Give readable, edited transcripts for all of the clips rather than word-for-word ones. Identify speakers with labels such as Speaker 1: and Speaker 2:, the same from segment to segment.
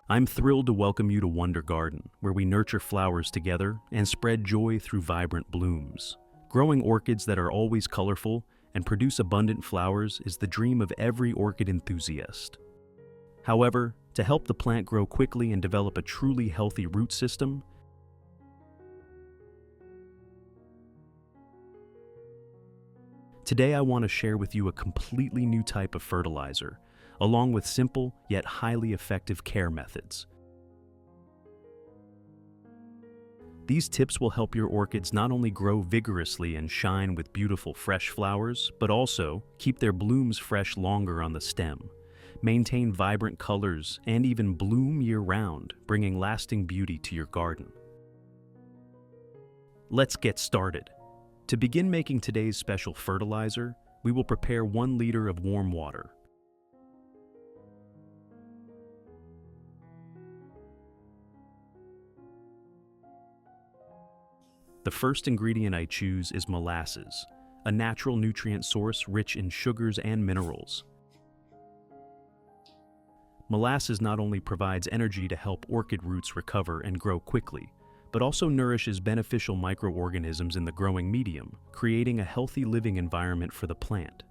Speaker 1: I'm thrilled to welcome you to Wonder Garden, where we nurture flowers together and spread joy through vibrant blooms. Growing orchids that are always colorful and produce abundant flowers is the dream of every orchid enthusiast. However, to help the plant grow quickly and develop a truly healthy root system, today I want to share with you a completely new type of fertilizer, along with simple yet highly effective care methods. These tips will help your orchids not only grow vigorously and shine with beautiful fresh flowers, but also keep their blooms fresh longer on the stem, maintain vibrant colors, and even bloom year-round, bringing lasting beauty to your garden. Let's get started. To begin making today's special fertilizer, we will prepare 1 liter of warm water. The first ingredient I choose is molasses, a natural nutrient source rich in sugars and minerals. Molasses not only provides energy to help orchid roots recover and grow quickly, but also nourishes beneficial microorganisms in the growing medium, creating a healthy living environment for the plant.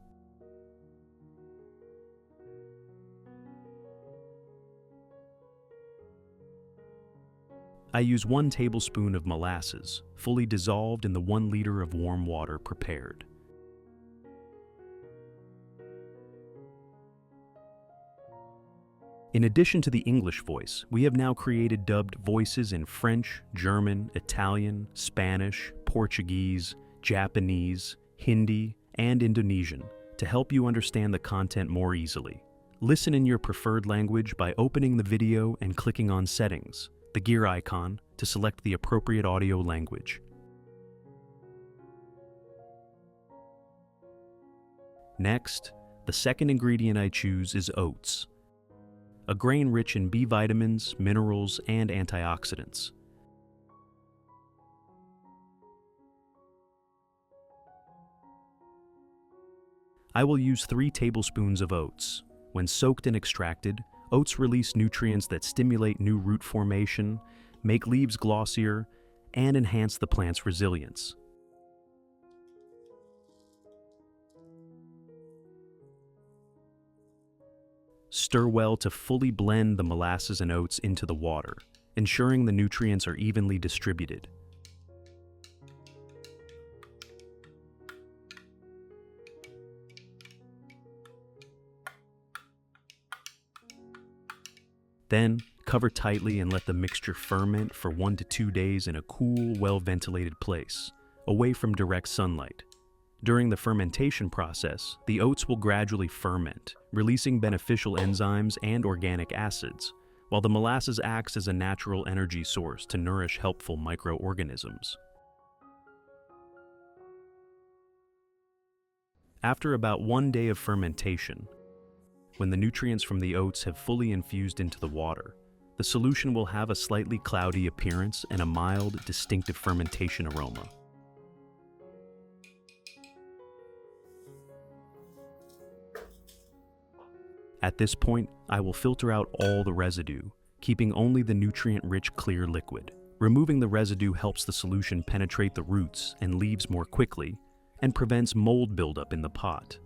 Speaker 1: I use 1 tablespoon of molasses, fully dissolved in the 1 liter of warm water prepared. In addition to the English voice, we have now created dubbed voices in French, German, Italian, Spanish, Portuguese, Japanese, Hindi, and Indonesian to help you understand the content more easily. Listen in your preferred language by opening the video and clicking on Settings, the gear icon, to select the appropriate audio language. Next, the second ingredient I choose is oats, a grain rich in B vitamins, minerals, and antioxidants. I will use 3 tablespoons of oats. When soaked and extracted, oats release nutrients that stimulate new root formation, make leaves glossier, and enhance the plant's resilience. Stir well to fully blend the molasses and oats into the water, ensuring the nutrients are evenly distributed. Then, cover tightly and let the mixture ferment for 1 to 2 days in a cool, well-ventilated place, away from direct sunlight. During the fermentation process, the oats will gradually ferment, releasing beneficial enzymes and organic acids, while the molasses acts as a natural energy source to nourish helpful microorganisms. After about 1 day of fermentation, when the nutrients from the oats have fully infused into the water, the solution will have a slightly cloudy appearance and a mild, distinctive fermentation aroma. At this point, I will filter out all the residue, keeping only the nutrient-rich clear liquid. Removing the residue helps the solution penetrate the roots and leaves more quickly and prevents mold buildup in the pot.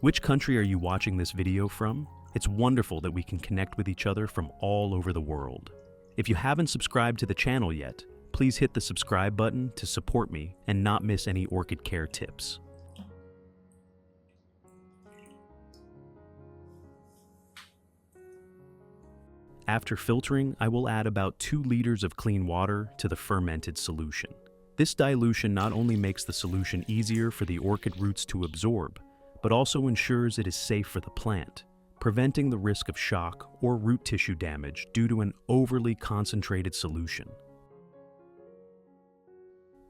Speaker 1: Which country are you watching this video from? It's wonderful that we can connect with each other from all over the world. If you haven't subscribed to the channel yet, please hit the subscribe button to support me and not miss any orchid care tips. After filtering, I will add about 2 liters of clean water to the fermented solution. This dilution not only makes the solution easier for the orchid roots to absorb, but also ensures it is safe for the plant, preventing the risk of shock or root tissue damage due to an overly concentrated solution.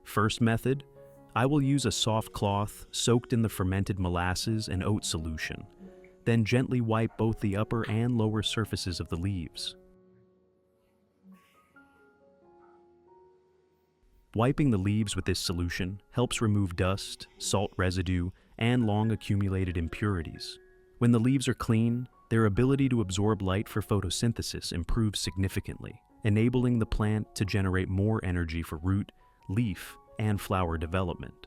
Speaker 1: First method, I will use a soft cloth soaked in the fermented molasses and oat solution, then gently wipe both the upper and lower surfaces of the leaves. Wiping the leaves with this solution helps remove dust, salt residue, and long accumulated impurities, When the leaves are clean, their ability to absorb light for photosynthesis improves significantly, enabling the plant to generate more energy for root, leaf, and flower development.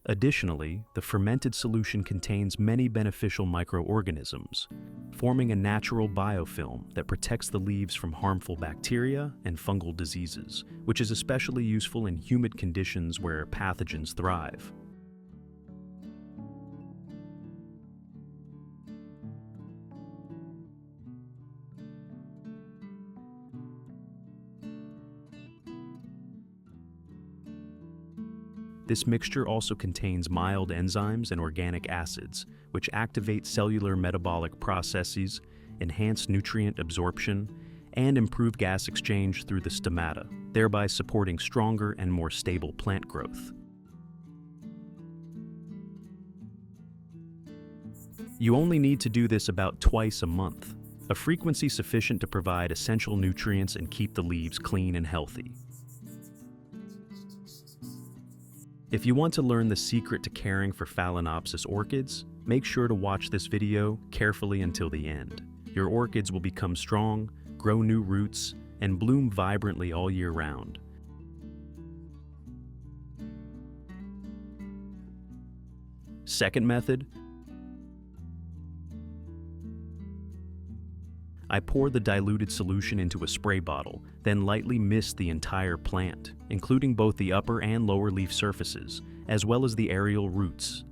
Speaker 1: Additionally, the fermented solution contains many beneficial microorganisms, forming a natural biofilm that protects the leaves from harmful bacteria and fungal diseases, which is especially useful in humid conditions where pathogens thrive. This mixture also contains mild enzymes and organic acids, which activate cellular metabolic processes, enhance nutrient absorption, and improve gas exchange through the stomata, thereby supporting stronger and more stable plant growth. You only need to do this about twice a month, a frequency sufficient to provide essential nutrients and keep the leaves clean and healthy. If you want to learn the secret to caring for Phalaenopsis orchids, make sure to watch this video carefully until the end. Your orchids will become strong, grow new roots, and bloom vibrantly all year round. Second method, I pour the diluted solution into a spray bottle, then lightly mist the entire plant, including both the upper and lower leaf surfaces, as well as the aerial roots.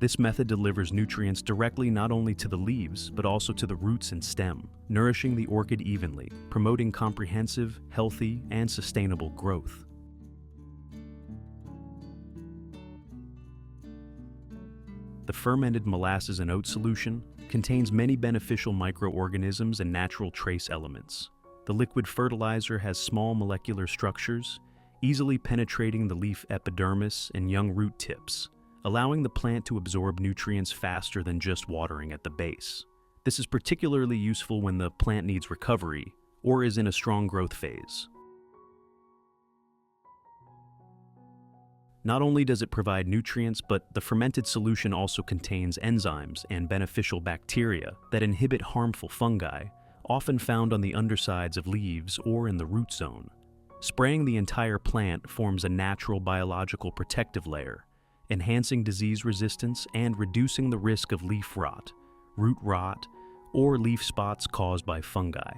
Speaker 1: This method delivers nutrients directly not only to the leaves, but also to the roots and stem, nourishing the orchid evenly, promoting comprehensive, healthy, and sustainable growth. The fermented molasses and oat solution contains many beneficial microorganisms and natural trace elements. The liquid fertilizer has small molecular structures, easily penetrating the leaf epidermis and young root tips, allowing the plant to absorb nutrients faster than just watering at the base. This is particularly useful when the plant needs recovery or is in a strong growth phase. Not only does it provide nutrients, but the fermented solution also contains enzymes and beneficial bacteria that inhibit harmful fungi, often found on the undersides of leaves or in the root zone. Spraying the entire plant forms a natural biological protective layer, enhancing disease resistance and reducing the risk of leaf rot, root rot, or leaf spots caused by fungi.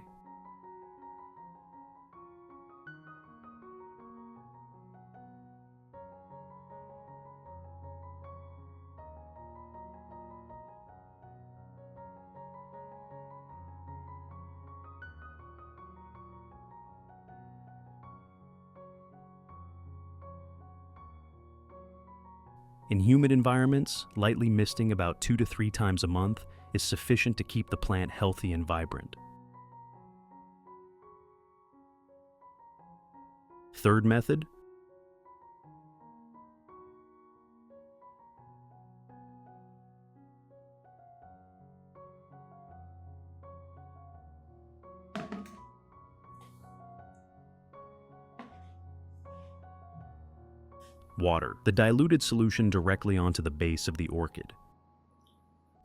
Speaker 1: In humid environments, lightly misting about 2 to 3 times a month is sufficient to keep the plant healthy and vibrant. Third method, water the diluted solution directly onto the base of the orchid.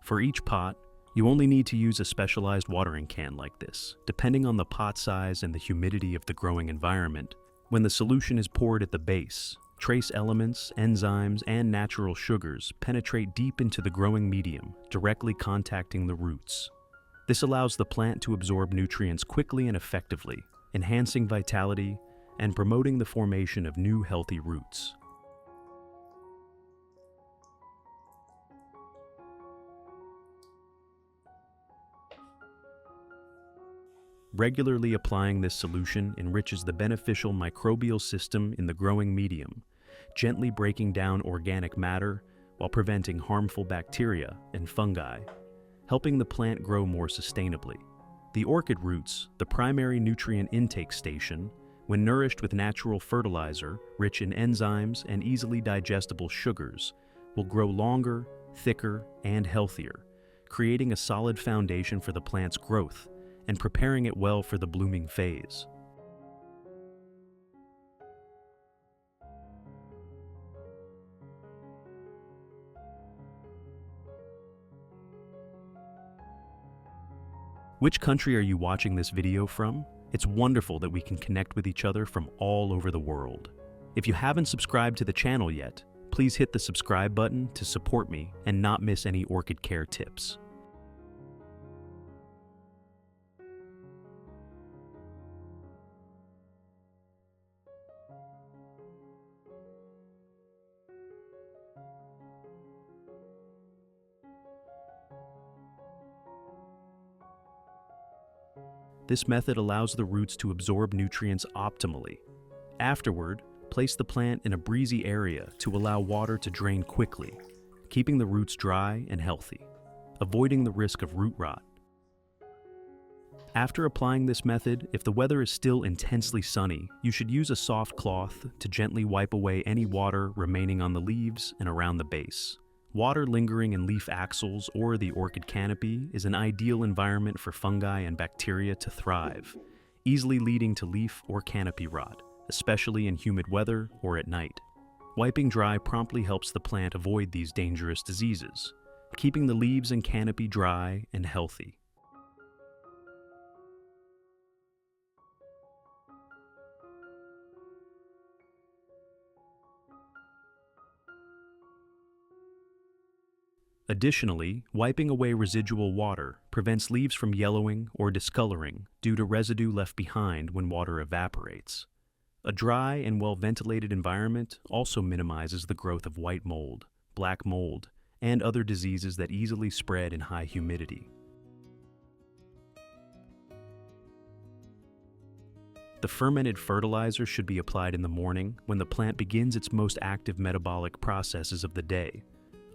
Speaker 1: For each pot, you only need to use a specialized watering can like this, depending on the pot size and the humidity of the growing environment. When the solution is poured at the base, trace elements, enzymes, and natural sugars penetrate deep into the growing medium, directly contacting the roots. This allows the plant to absorb nutrients quickly and effectively, enhancing vitality and promoting the formation of new healthy roots. Regularly applying this solution enriches the beneficial microbial system in the growing medium, gently breaking down organic matter while preventing harmful bacteria and fungi, helping the plant grow more sustainably. The orchid roots, the primary nutrient intake station, when nourished with natural fertilizer, rich in enzymes and easily digestible sugars, will grow longer, thicker, and healthier, creating a solid foundation for the plant's growth and preparing it well for the blooming phase. Which country are you watching this video from? It's wonderful that we can connect with each other from all over the world. If you haven't subscribed to the channel yet, please hit the subscribe button to support me and not miss any orchid care tips. This method allows the roots to absorb nutrients optimally. Afterward, place the plant in a breezy area to allow water to drain quickly, keeping the roots dry and healthy, avoiding the risk of root rot. After applying this method, if the weather is still intensely sunny, you should use a soft cloth to gently wipe away any water remaining on the leaves and around the base. Water lingering in leaf axils or the orchid canopy is an ideal environment for fungi and bacteria to thrive, easily leading to leaf or canopy rot, especially in humid weather or at night. Wiping dry promptly helps the plant avoid these dangerous diseases, keeping the leaves and canopy dry and healthy. Additionally, wiping away residual water prevents leaves from yellowing or discoloring due to residue left behind when water evaporates. A dry and well-ventilated environment also minimizes the growth of white mold, black mold, and other diseases that easily spread in high humidity. The fermented fertilizer should be applied in the morning when the plant begins its most active metabolic processes of the day,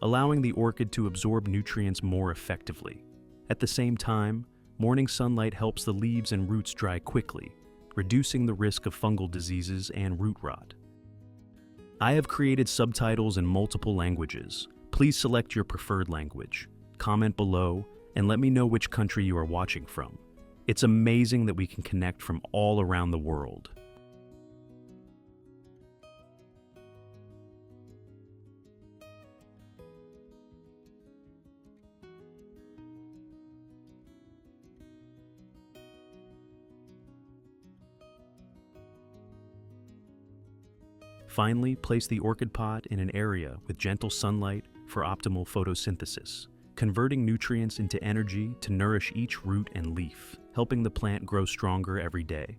Speaker 1: allowing the orchid to absorb nutrients more effectively. At the same time, morning sunlight helps the leaves and roots dry quickly, reducing the risk of fungal diseases and root rot. I have created subtitles in multiple languages. Please select your preferred language, comment below, and let me know which country you are watching from. It's amazing that we can connect from all around the world. Finally, place the orchid pot in an area with gentle sunlight for optimal photosynthesis, converting nutrients into energy to nourish each root and leaf, helping the plant grow stronger every day.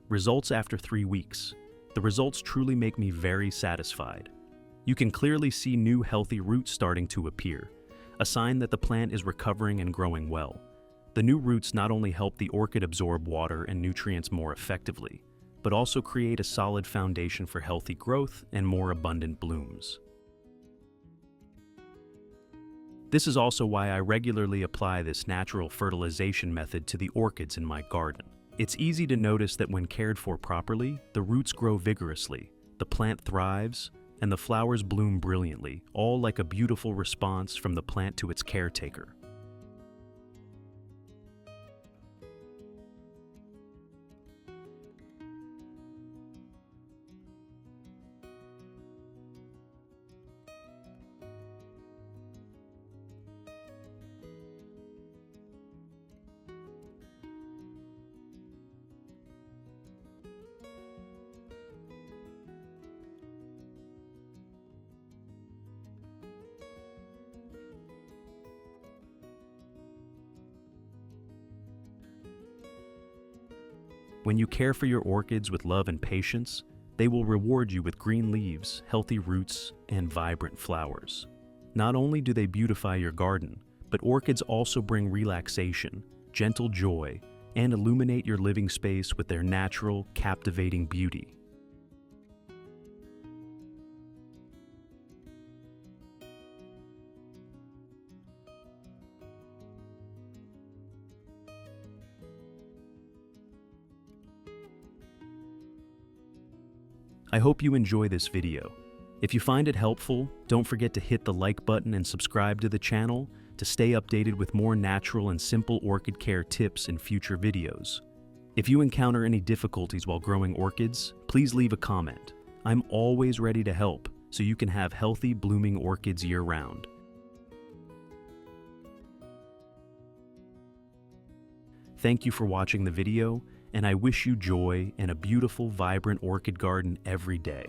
Speaker 1: Results after 3 weeks. The results truly make me very satisfied. You can clearly see new healthy roots starting to appear, a sign that the plant is recovering and growing well. The new roots not only help the orchid absorb water and nutrients more effectively, but also create a solid foundation for healthy growth and more abundant blooms. This is also why I regularly apply this natural fertilization method to the orchids in my garden. It's easy to notice that when cared for properly, the roots grow vigorously, the plant thrives, and the flowers bloom brilliantly, all like a beautiful response from the plant to its caretaker. When you care for your orchids with love and patience, they will reward you with green leaves, healthy roots, and vibrant flowers. Not only do they beautify your garden, but orchids also bring relaxation, gentle joy, and illuminate your living space with their natural, captivating beauty. I hope you enjoy this video. If you find it helpful, don't forget to hit the like button and subscribe to the channel to stay updated with more natural and simple orchid care tips in future videos. If you encounter any difficulties while growing orchids, please leave a comment. I'm always ready to help so you can have healthy, blooming orchids year-round. Thank you for watching the video, and I wish you joy and a beautiful, vibrant orchid garden every day.